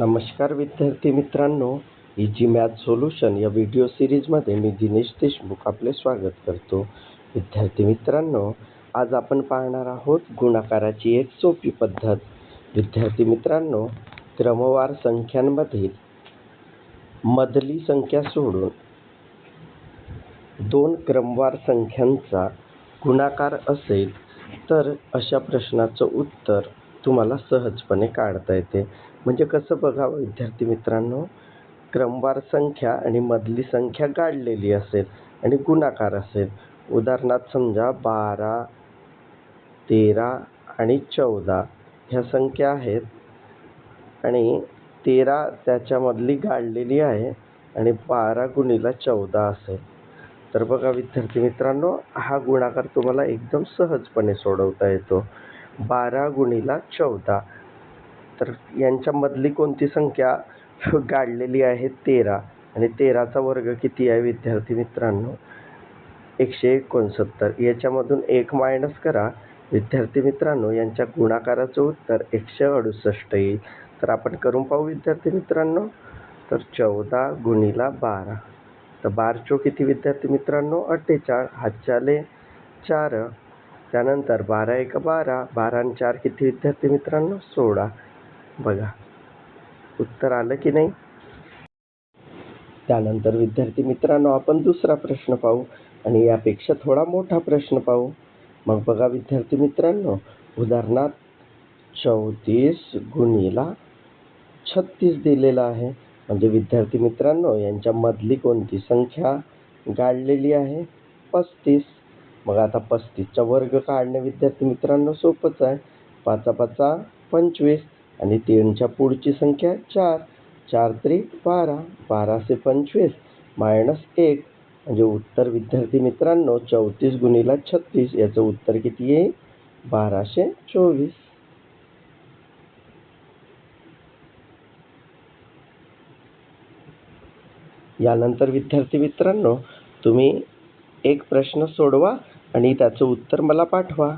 नमस्कार विद्यार्थी मित्रांनो, इजी मॅथ सोल्युशन या व्हिडिओ सिरीजमध्ये मी दिनेश देशमुख आपले स्वागत करतो. विद्यार्थी मित्रांनो, आज आपण पाहणार आहोत गुणाकाराची एक सोपी पद्धत. विद्यार्थी मित्रांनो, क्रमवार संख्यांमधील मधली संख्या सोडून दोन क्रमवार संख्यांचा गुणाकार असेल तर अशा प्रश्नाचं उत्तर तुम्हाला सहजपणे काढता येते. म्हणजे कसं बघावं विद्यार्थी मित्रांनो, क्रमवार संख्या आणि मधली संख्या काढलेली असेल आणि गुणाकार असेल. उदाहरणार्थ समजा 12, 13 आणि 14 ह्या संख्या आहेत आणि 13 त्याच्यामधली काढलेली आहे आणि 12 गुणिला 14 असेल. तर बघा विद्यार्थी मित्रांनो, हा गुणाकार तुम्हाला एकदम सहजपणे सोडवता येतो. 12 गुणिला 14, तर यांच्यामधली कोणती संख्या काढलेली आहे? 13, आणि 13चा वर्ग किती आहे विद्यार्थी मित्रांनो? 169. याच्यामधून 1 मायनस करा विद्यार्थी मित्रांनो, यांच्या गुणाकाराचं उत्तर 168 येईल. तर आपण करून पाहू विद्यार्थी मित्रांनो. तर 14 गुणिला 12, तर 12 किती विद्यार्थी मित्रांनो? 48. हातचे आले 4. त्यानंतर 12 1 12, 12 आणि 4 किती विद्यार्थी मित्रांनो? 16. बघा उत्तर आलं की नाही? त्यानंतर विद्यार्थी मित्रांनो, आपण दुसरा प्रश्न पाहू आणि यापेक्षा थोडा मोठा प्रश्न पाहू. मग बघा विद्यार्थी मित्रांनो, उदाहरणार्थ 34 गुणिला 36 दिलेला आहे. म्हणजे विद्यार्थी मित्रांनो, यांच्या मधली कोणती संख्या काढलेली आहे? 35. मग आता 35चा वर्ग काढणे विद्यार्थी मित्रांनो सोपंच आहे. 5 5 25 आणि 3च्या पुढची संख्या 4. 4 3 12, 12 से 25 मायनस 1, म्हणजे उत्तर विद्यार्थी मित्रांनो 34 गुणिला 36, याचं उत्तर किती येईल? 1224. यानंतर विद्यार्थी मित्रांनो, तुम्ही एक प्रश्न सोडवा आणि त्याचं उत्तर मला पाठवा.